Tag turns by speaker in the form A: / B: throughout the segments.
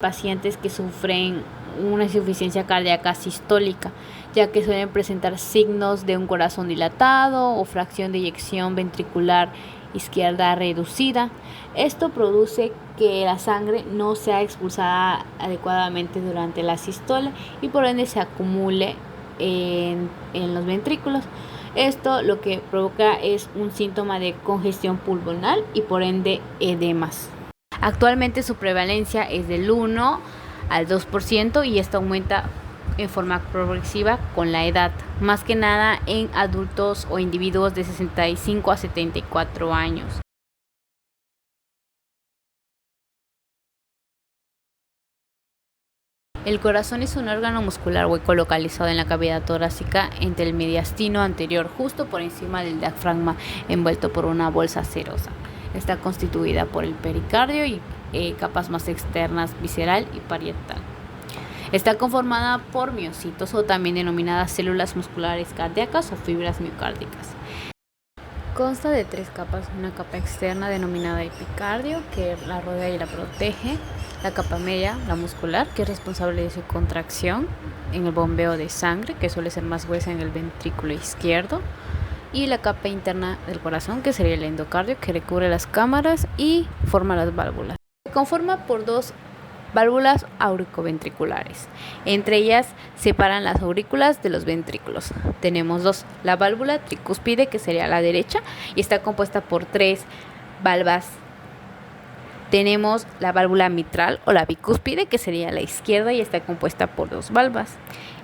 A: pacientes que sufren una insuficiencia cardíaca sistólica, ya que suelen presentar signos de un corazón dilatado o fracción de eyección ventricular izquierda reducida. Esto produce que la sangre no sea expulsada adecuadamente durante la sístole y por ende se acumule en los ventrículos. Esto lo que provoca es un síntoma de congestión pulmonar y por ende edemas. Actualmente su prevalencia es del 1 al 2% y esto aumenta en forma progresiva con la edad, más que nada en adultos o individuos de 65 a 74 años. El corazón es un órgano muscular hueco localizado en la cavidad torácica entre el mediastino anterior, justo por encima del diafragma, envuelto por una bolsa serosa. Está constituida por el pericardio y capas más externas, visceral y parietal. Está conformada por miocitos o también denominadas células musculares cardíacas o fibras miocárdicas. Consta de 3 capas, una capa externa denominada epicardio, que la rodea y la protege, la capa media, la muscular, que es responsable de su contracción en el bombeo de sangre, que suele ser más gruesa en el ventrículo izquierdo, y la capa interna del corazón, que sería el endocardio, que recubre las cámaras y forma las válvulas. Se conforma por 2 válvulas auriculoventriculares. Entre ellas separan las aurículas de los ventrículos. Tenemos 2. La válvula tricúspide, que sería la derecha, y está compuesta por 3 valvas. Tenemos la válvula mitral o la bicúspide, que sería la izquierda, y está compuesta por 2 valvas.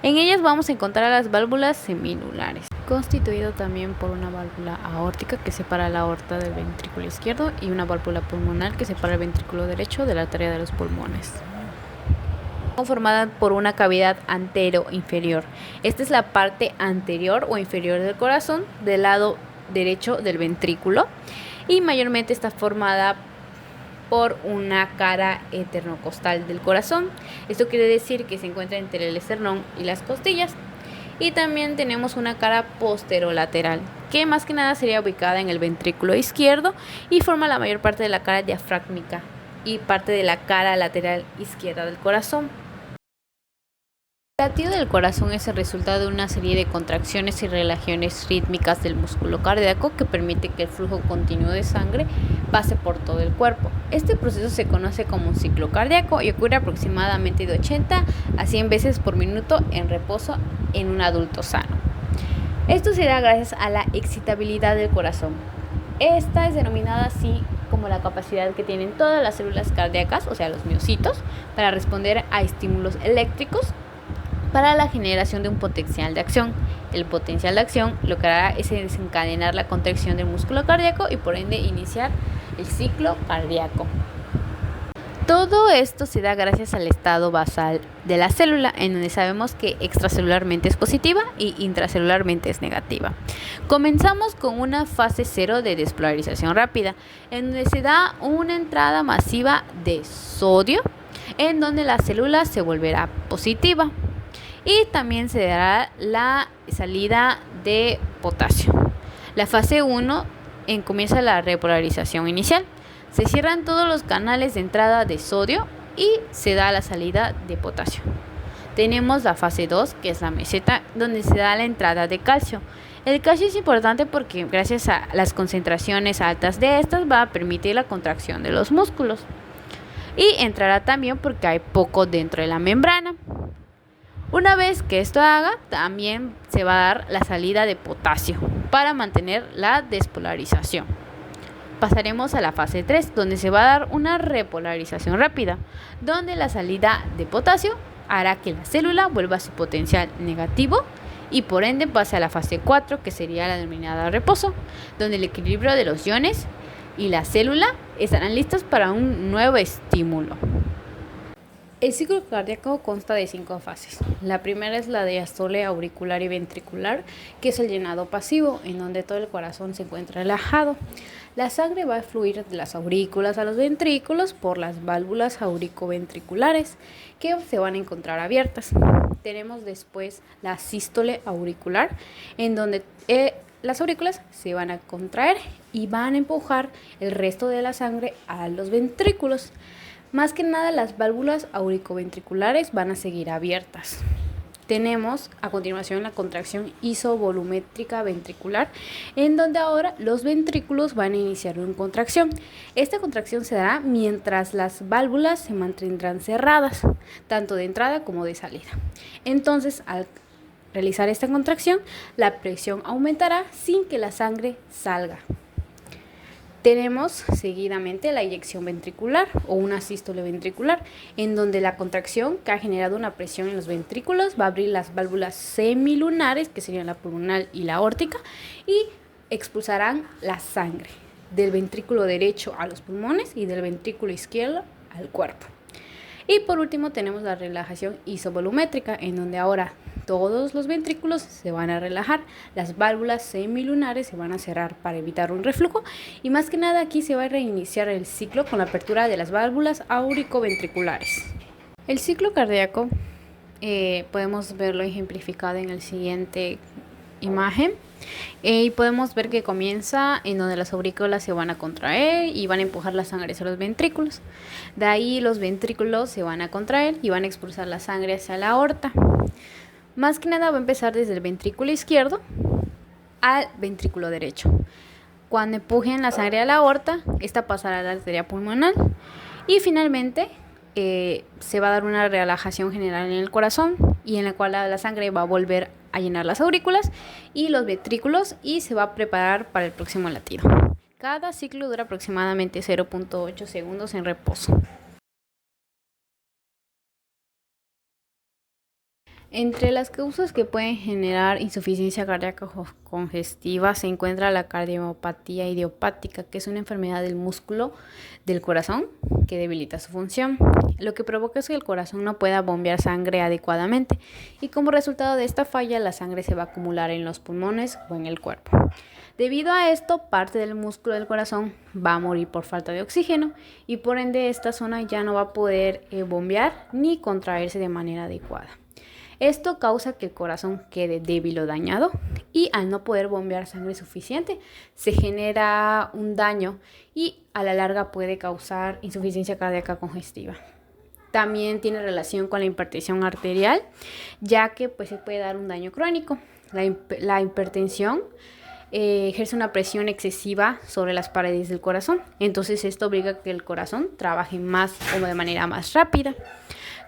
A: En ellas vamos a encontrar las válvulas seminulares, constituido también por una válvula aórtica que separa la aorta del ventrículo izquierdo y una válvula pulmonar que separa el ventrículo derecho de la arteria de los pulmones. Conformada por una cavidad antero-inferior. Esta es la parte anterior o inferior del corazón del lado derecho del ventrículo y mayormente está formada por una cara esternocostal del corazón. Esto quiere decir que se encuentra entre el esternón y las costillas. Y también tenemos una cara posterolateral, que más que nada sería ubicada en el ventrículo izquierdo y forma la mayor parte de la cara diafragmática y parte de la cara lateral izquierda del corazón. El latido del corazón es el resultado de una serie de contracciones y relajaciones rítmicas del músculo cardíaco que permite que el flujo continuo de sangre pase por todo el cuerpo. Este proceso se conoce como un ciclo cardíaco y ocurre aproximadamente de 80 a 100 veces por minuto en reposo en un adulto sano. Esto se da gracias a la excitabilidad del corazón. Esta es denominada así como la capacidad que tienen todas las células cardíacas, o sea los miocitos, para responder a estímulos eléctricos para la generación de un potencial de acción. El potencial de acción lo que hará es desencadenar la contracción del músculo cardíaco y por ende iniciar el ciclo cardíaco. Todo esto se da gracias al estado basal de la célula, en donde sabemos que extracelularmente es positiva y intracelularmente es negativa. Comenzamos con una fase 0 de despolarización rápida, en donde se da una entrada masiva de sodio, en donde la célula se volverá positiva. Y también se dará la salida de potasio. La fase 1 comienza la repolarización inicial. Se cierran todos los canales de entrada de sodio y se da la salida de potasio. Tenemos la fase 2, que es la meseta, donde se da la entrada de calcio. El calcio es importante porque gracias a las concentraciones altas de estas va a permitir la contracción de los músculos. Y entrará también porque hay poco dentro de la membrana. Una vez que esto haga, también se va a dar la salida de potasio para mantener la despolarización. Pasaremos a la fase 3, donde se va a dar una repolarización rápida, donde la salida de potasio hará que la célula vuelva a su potencial negativo y por ende pase a la fase 4, que sería la denominada reposo, donde el equilibrio de los iones y la célula estarán listos para un nuevo estímulo. El ciclo cardíaco consta de 5 fases. La primera es la diástole auricular y ventricular, que es el llenado pasivo, en donde todo el corazón se encuentra relajado. La sangre va a fluir de las aurículas a los ventrículos por las válvulas auriculoventriculares, que se van a encontrar abiertas. Tenemos después la sístole auricular, en donde las aurículas se van a contraer y van a empujar el resto de la sangre a los ventrículos. Más que nada, las válvulas auriculoventriculares van a seguir abiertas. Tenemos a continuación la contracción isovolumétrica ventricular, en donde ahora los ventrículos van a iniciar una contracción. Esta contracción se dará mientras las válvulas se mantendrán cerradas, tanto de entrada como de salida. Entonces, al realizar esta contracción, la presión aumentará sin que la sangre salga. Tenemos seguidamente la eyección ventricular o una sístole ventricular, en donde la contracción que ha generado una presión en los ventrículos va a abrir las válvulas semilunares, que serían la pulmonar y la aórtica, y expulsarán la sangre del ventrículo derecho a los pulmones y del ventrículo izquierdo al cuerpo. Y por último tenemos la relajación isovolumétrica, en donde ahora todos los ventrículos se van a relajar, las válvulas semilunares se van a cerrar para evitar un reflujo, y más que nada aquí se va a reiniciar el ciclo con la apertura de las válvulas auriculoventriculares. El ciclo cardíaco podemos verlo ejemplificado en el siguiente imagen. Y podemos ver que comienza en donde las aurículas se van a contraer y van a empujar la sangre hacia los ventrículos. De ahí los ventrículos se van a contraer y van a expulsar la sangre hacia la aorta. Más que nada va a empezar desde el ventrículo izquierdo al ventrículo derecho. Cuando empujen la sangre a la aorta, esta pasará a la arteria pulmonar y finalmente se va a dar una relajación general en el corazón, y en la cual la sangre va a volver a llenar las aurículas y los ventrículos y se va a preparar para el próximo latido. Cada ciclo dura aproximadamente 0.8 segundos en reposo. Entre las causas que pueden generar insuficiencia cardíaca congestiva se encuentra la cardiomopatía idiopática, que es una enfermedad del músculo del corazón que debilita su función. Lo que provoca es que el corazón no pueda bombear sangre adecuadamente, y como resultado de esta falla la sangre se va a acumular en los pulmones o en el cuerpo. Debido a esto, parte del músculo del corazón va a morir por falta de oxígeno y por ende esta zona ya no va a poder bombear ni contraerse de manera adecuada. Esto causa que el corazón quede débil o dañado, y al no poder bombear sangre suficiente se genera un daño y a la larga puede causar insuficiencia cardíaca congestiva. También tiene relación con la hipertensión arterial, ya que se puede dar un daño crónico. La hipertensión ejerce una presión excesiva sobre las paredes del corazón, entonces esto obliga a que el corazón trabaje más o de manera más rápida.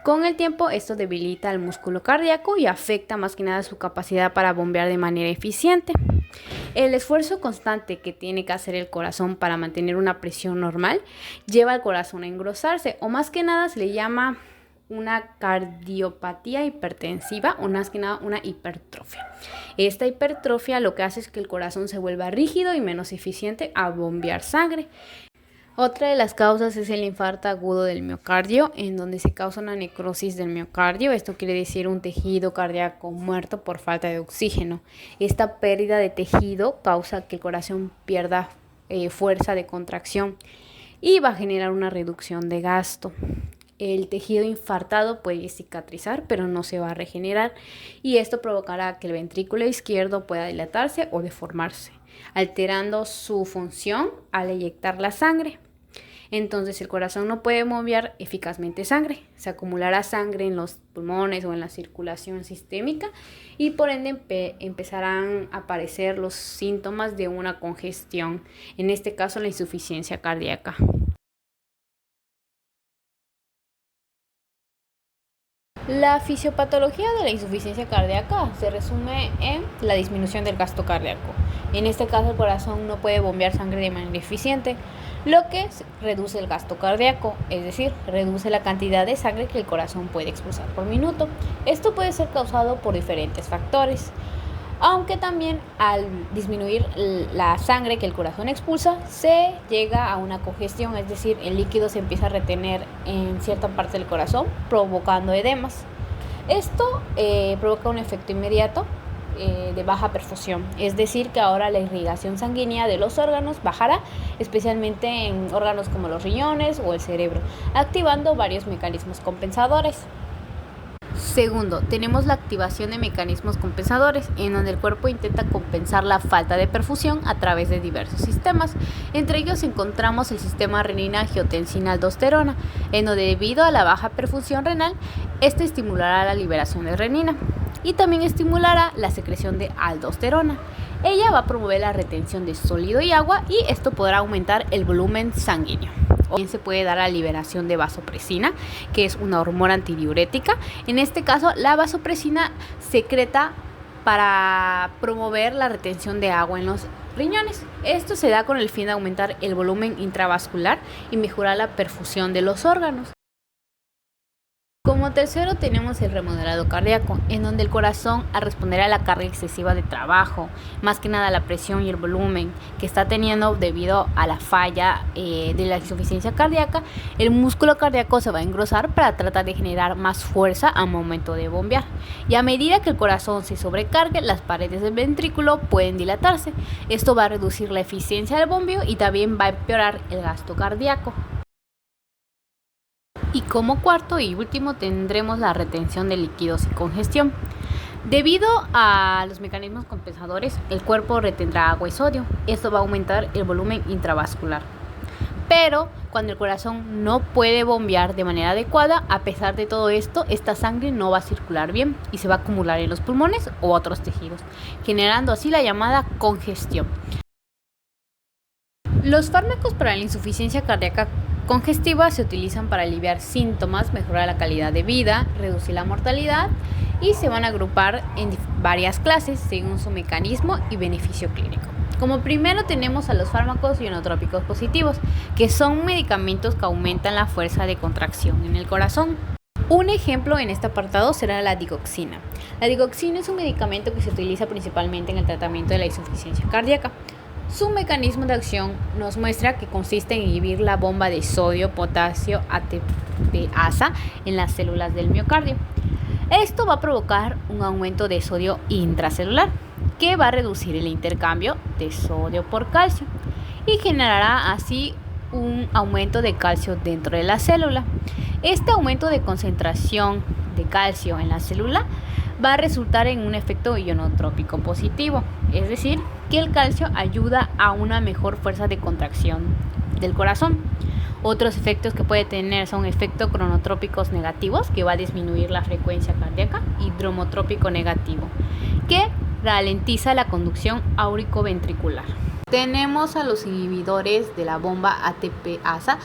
A: Con el tiempo esto debilita al músculo cardíaco y afecta más que nada su capacidad para bombear de manera eficiente. El esfuerzo constante que tiene que hacer el corazón para mantener una presión normal lleva al corazón a engrosarse, o más que nada se le llama una cardiopatía hipertensiva, o más que nada una hipertrofia. Esta hipertrofia lo que hace es que el corazón se vuelva rígido y menos eficiente a bombear sangre. Otra de las causas es el infarto agudo del miocardio, en donde se causa una necrosis del miocardio. Esto quiere decir un tejido cardíaco muerto por falta de oxígeno. Esta pérdida de tejido causa que el corazón pierda fuerza de contracción y va a generar una reducción de gasto. El tejido infartado puede cicatrizar, pero no se va a regenerar, y esto provocará que el ventrículo izquierdo pueda dilatarse o deformarse, alterando su función al eyectar la sangre. Entonces el corazón no puede bombear eficazmente sangre, se acumulará sangre en los pulmones o en la circulación sistémica, y por ende empezarán a aparecer los síntomas de una congestión, en este caso la insuficiencia cardíaca. La fisiopatología de la insuficiencia cardíaca se resume en la disminución del gasto cardíaco. En este caso el corazón no puede bombear sangre de manera eficiente, lo que reduce el gasto cardíaco, es decir, reduce la cantidad de sangre que el corazón puede expulsar por minuto. Esto puede ser causado por diferentes factores, aunque también al disminuir la sangre que el corazón expulsa se llega a una congestión, es decir, el líquido se empieza a retener en cierta parte del corazón, provocando edemas. Esto provoca un efecto inmediato de baja perfusión, es decir, que ahora la irrigación sanguínea de los órganos bajará, especialmente en órganos como los riñones o el cerebro, activando varios mecanismos compensadores. Segundo, tenemos la activación de mecanismos compensadores, en donde el cuerpo intenta compensar la falta de perfusión a través de diversos sistemas. Entre ellos encontramos el sistema renina-angiotensina-aldosterona, en donde debido a la baja perfusión renal, este estimulará la liberación de renina y también estimulará la secreción de aldosterona. Ella va a promover la retención de sólido y agua y esto podrá aumentar el volumen sanguíneo. También se puede dar la liberación de vasopresina, que es una hormona antidiurética. En este caso, la vasopresina secreta para promover la retención de agua en los riñones. Esto se da con el fin de aumentar el volumen intravascular y mejorar la perfusión de los órganos. Como tercero tenemos el remodelado cardíaco, en donde el corazón, al responder a la carga excesiva de trabajo, más que nada la presión y el volumen que está teniendo debido a la falla de la insuficiencia cardíaca, el músculo cardíaco se va a engrosar para tratar de generar más fuerza al momento de bombear. Y a medida que el corazón se sobrecargue, las paredes del ventrículo pueden dilatarse. Esto va a reducir la eficiencia del bombeo y también va a empeorar el gasto cardíaco. Y como cuarto y último tendremos la retención de líquidos y congestión. Debido a los mecanismos compensadores, el cuerpo retendrá agua y sodio. Esto va a aumentar el volumen intravascular. Pero cuando el corazón no puede bombear de manera adecuada, a pesar de todo esto, esta sangre no va a circular bien y se va a acumular en los pulmones u otros tejidos, generando así la llamada congestión. Los fármacos para la insuficiencia cardíaca congestiva se utilizan para aliviar síntomas, mejorar la calidad de vida, reducir la mortalidad y se van a agrupar en varias clases según su mecanismo y beneficio clínico. Como primero tenemos a los fármacos ionotrópicos positivos, que son medicamentos que aumentan la fuerza de contracción en el corazón. Un ejemplo en este apartado será la digoxina. La digoxina es un medicamento que se utiliza principalmente en el tratamiento de la insuficiencia cardíaca. Su mecanismo de acción nos muestra que consiste en inhibir la bomba de sodio-potasio ATPasa en las células del miocardio. Esto va a provocar un aumento de sodio intracelular, que va a reducir el intercambio de sodio por calcio y generará así un aumento de calcio dentro de la célula. Este aumento de concentración de calcio en la célula va a resultar en un efecto ionotrópico positivo, es decir, que el calcio ayuda a una mejor fuerza de contracción del corazón. Otros efectos que puede tener son efectos cronotrópicos negativos, que va a disminuir la frecuencia cardíaca, y dromotrópico negativo, que ralentiza la conducción auricoventricular. Tenemos a los inhibidores de la bomba ATPasa,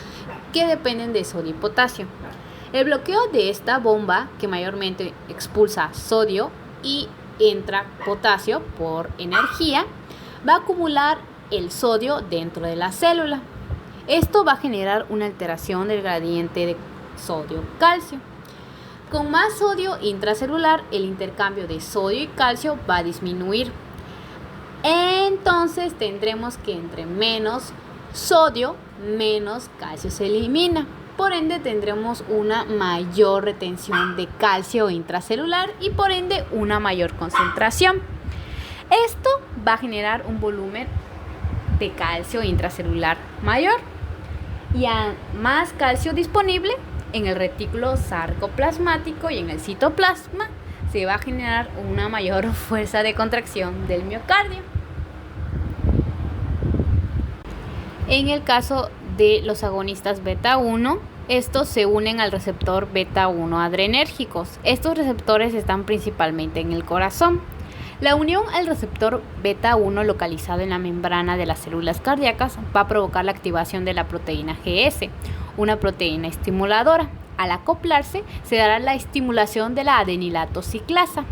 A: que dependen de sodio y potasio. El bloqueo de esta bomba, que mayormente expulsa sodio y entra potasio por energía, va a acumular el sodio dentro de la célula. Esto va a generar una alteración del gradiente de sodio-calcio. Con más sodio intracelular, el intercambio de sodio y calcio va a disminuir. Entonces tendremos que entre menos sodio, menos calcio se elimina. Por ende tendremos una mayor retención de calcio intracelular y por ende una mayor concentración. Esto va a generar un volumen de calcio intracelular mayor y a más calcio disponible en el retículo sarcoplasmático y en el citoplasma se va a generar una mayor fuerza de contracción del miocardio. En el caso de los agonistas beta 1, estos se unen al receptor beta 1 adrenérgicos. Estos receptores están principalmente en el corazón. La unión al receptor beta 1 localizado en la membrana de las células cardíacas va a provocar la activación de la proteína GS, una proteína estimuladora. Al acoplarse, se dará la estimulación de la adenilato ciclasa.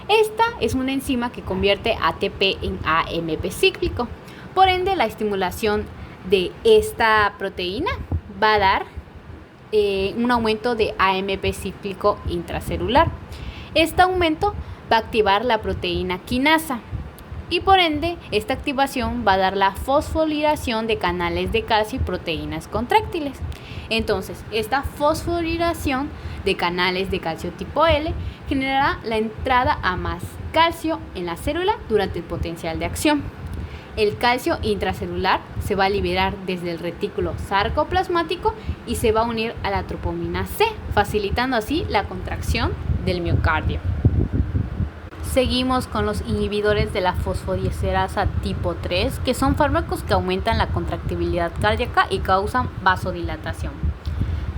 A: Esta es una enzima que convierte ATP en AMP cíclico. Por ende, la estimulación de esta proteína va a dar un aumento de AMP cíclico intracelular. Este aumento va a activar la proteína quinasa y por ende esta activación va a dar la fosforilación de canales de calcio y proteínas contráctiles. Entonces, esta fosforilación de canales de calcio tipo L generará la entrada a más calcio en la célula durante el potencial de acción. El calcio intracelular se va a liberar desde el retículo sarcoplasmático y se va a unir a la tropomina C, facilitando así la contracción del miocardio. Seguimos con los inhibidores de la fosfodiesterasa tipo 3, que son fármacos que aumentan la contractibilidad cardíaca y causan vasodilatación.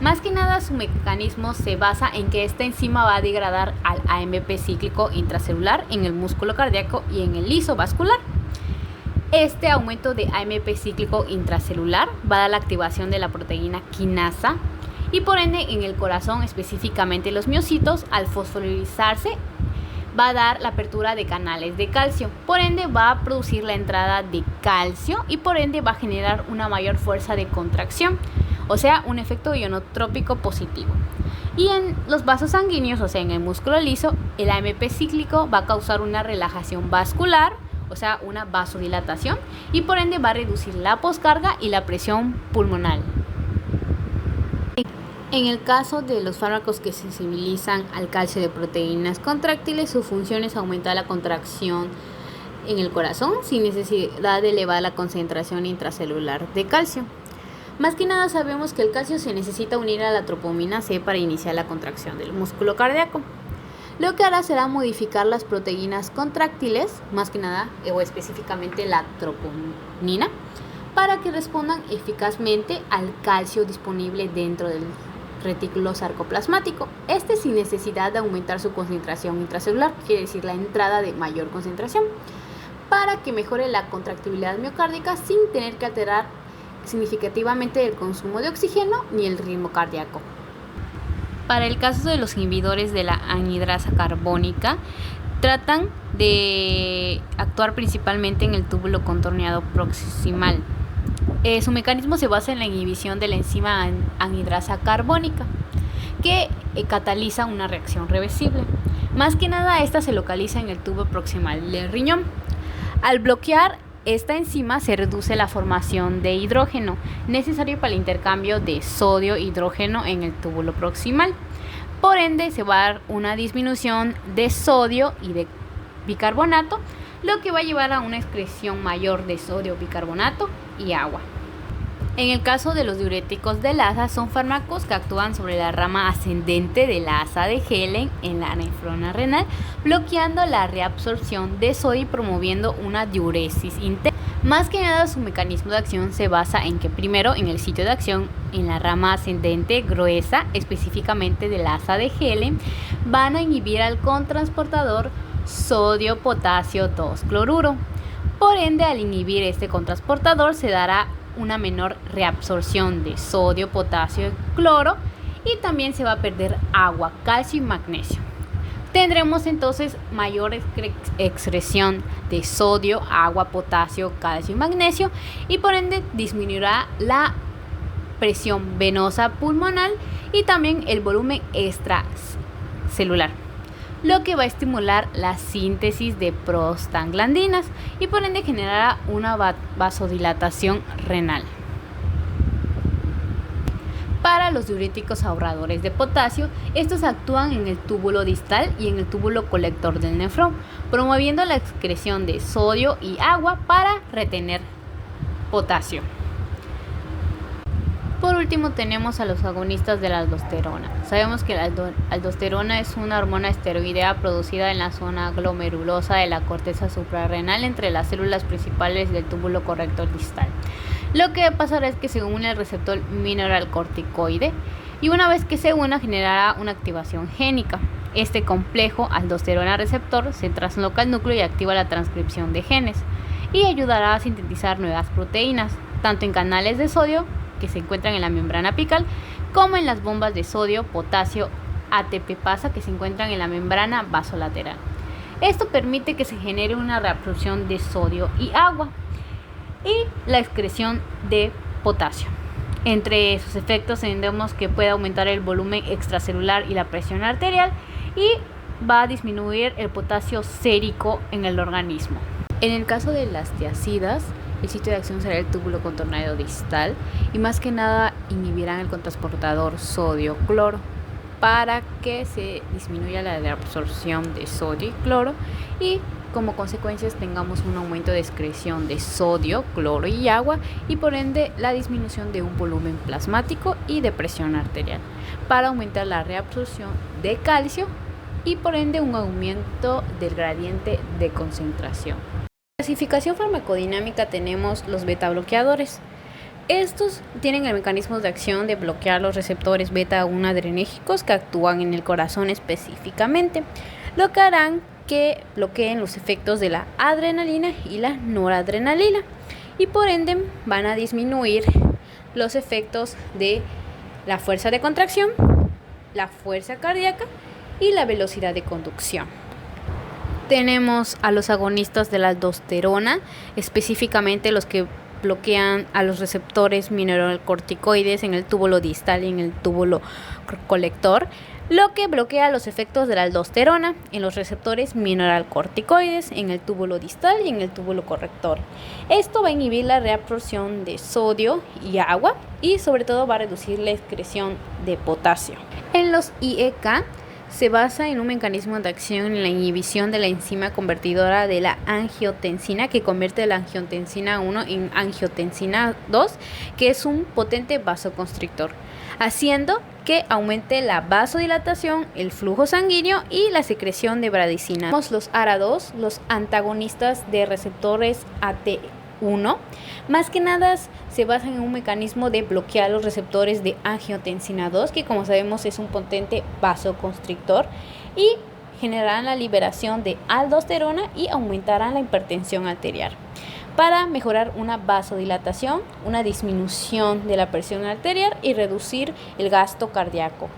A: Más que nada, su mecanismo se basa en que esta enzima va a degradar al AMP cíclico intracelular en el músculo cardíaco y en el liso vascular. Este aumento de AMP cíclico intracelular va a dar la activación de la proteína quinasa y por ende en el corazón, específicamente los miocitos, al fosforilizarse va a dar la apertura de canales de calcio, por ende va a producir la entrada de calcio y por ende va a generar una mayor fuerza de contracción, o sea, un efecto ionotrópico positivo. Y en los vasos sanguíneos, o sea, en el músculo liso, el AMP cíclico va a causar una relajación vascular, o sea, una vasodilatación, y por ende va a reducir la poscarga y la presión pulmonar. En el caso de los fármacos que sensibilizan al calcio de proteínas contráctiles, su función es aumentar la contracción en el corazón sin necesidad de elevar la concentración intracelular de calcio. Más que nada sabemos que el calcio se necesita unir a la tropomina C para iniciar la contracción del músculo cardíaco. Lo que hará será modificar las proteínas contráctiles, más que nada o específicamente la troponina, para que respondan eficazmente al calcio disponible dentro del retículo sarcoplasmático, sin necesidad de aumentar su concentración intracelular, quiere decir la entrada de mayor concentración, para que mejore la contractibilidad miocárdica sin tener que alterar significativamente el consumo de oxígeno ni el ritmo cardíaco. Para el caso de los inhibidores de la anhidrasa carbónica, tratan de actuar principalmente en el túbulo contorneado proximal. Su mecanismo se basa en la inhibición de la enzima anhidrasa carbónica, que cataliza una reacción reversible. Más que nada, esta se localiza en el tubo proximal del riñón. Al bloquear esta enzima se reduce la formación de hidrógeno necesario para el intercambio de sodio-hidrógeno en el túbulo proximal. Por ende, se va a dar una disminución de sodio y de bicarbonato, lo que va a llevar a una excreción mayor de sodio, bicarbonato y agua. En el caso de los diuréticos de Lassa, son fármacos que actúan sobre la rama ascendente de la asa de Helen en la nefrona renal, bloqueando la reabsorción de sodio y promoviendo una diuresis interna. Más que nada, su mecanismo de acción se basa en que primero en el sitio de acción en la rama ascendente gruesa, específicamente de la asa de Helen, van a inhibir al cotransportador sodio-potasio 2-cloruro. Por ende, al inhibir este cotransportador se dará una menor reabsorción de sodio, potasio y cloro, y también se va a perder agua, calcio y magnesio. Tendremos entonces mayor excreción de sodio, agua, potasio, calcio y magnesio, y por ende disminuirá la presión venosa pulmonar y también el volumen extracelular, lo que va a estimular la síntesis de prostaglandinas y por ende generará una vasodilatación renal. Para los diuréticos ahorradores de potasio, estos actúan en el túbulo distal y en el túbulo colector del nefrón, promoviendo la excreción de sodio y agua para retener potasio. Por último, tenemos a los agonistas de la aldosterona. Sabemos que la aldosterona es una hormona esteroidea producida en la zona glomerulosa de la corteza suprarrenal entre las células principales del túbulo colector distal. Lo que pasará es que se une al receptor mineralcorticoide y una vez que se una generará una activación génica. Este complejo aldosterona receptor se trasloca al núcleo y activa la transcripción de genes y ayudará a sintetizar nuevas proteínas, tanto en canales de sodio que se encuentran en la membrana apical como en las bombas de sodio, potasio, ATP-pasa que se encuentran en la membrana vasolateral. Esto permite que se genere una reabsorción de sodio y agua y la excreción de potasio. Entre sus efectos tendremos que puede aumentar el volumen extracelular y la presión arterial y va a disminuir el potasio sérico en el organismo. En el caso de las tiazidas, el sitio de acción será el túbulo contorneado distal y más que nada inhibirán el cotransportador sodio-cloro para que se disminuya la reabsorción de sodio y cloro y como consecuencias tengamos un aumento de excreción de sodio, cloro y agua y por ende la disminución de un volumen plasmático y de presión arterial para aumentar la reabsorción de calcio y por ende un aumento del gradiente de concentración. En clasificación farmacodinámica tenemos los beta bloqueadores. Estos tienen el mecanismo de acción de bloquear los receptores beta-1 adrenérgicos que actúan en el corazón específicamente, lo que harán que bloqueen los efectos de la adrenalina y la noradrenalina y por ende van a disminuir los efectos de la fuerza de contracción, la fuerza cardíaca y la velocidad de conducción. Tenemos a los agonistas de la aldosterona, específicamente los que bloquean a los receptores mineralocorticoides en el túbulo distal y en el túbulo colector, lo que bloquea los efectos de la aldosterona en los receptores mineralocorticoides en el túbulo distal y en el túbulo corrector. Esto va a inhibir la reabsorción de sodio y agua y sobre todo va a reducir la excreción de potasio. En los IEK se basa en un mecanismo de acción en la inhibición de la enzima convertidora de la angiotensina que convierte la angiotensina 1 en angiotensina 2, que es un potente vasoconstrictor, haciendo que aumente la vasodilatación, el flujo sanguíneo y la secreción de bradicina. Los ARA2, los antagonistas de receptores AT1, más que nada se basan en un mecanismo de bloquear los receptores de angiotensina 2, que como sabemos es un potente vasoconstrictor, y generarán la liberación de aldosterona y aumentarán la hipertensión arterial para mejorar una vasodilatación, una disminución de la presión arterial y reducir el gasto cardíaco.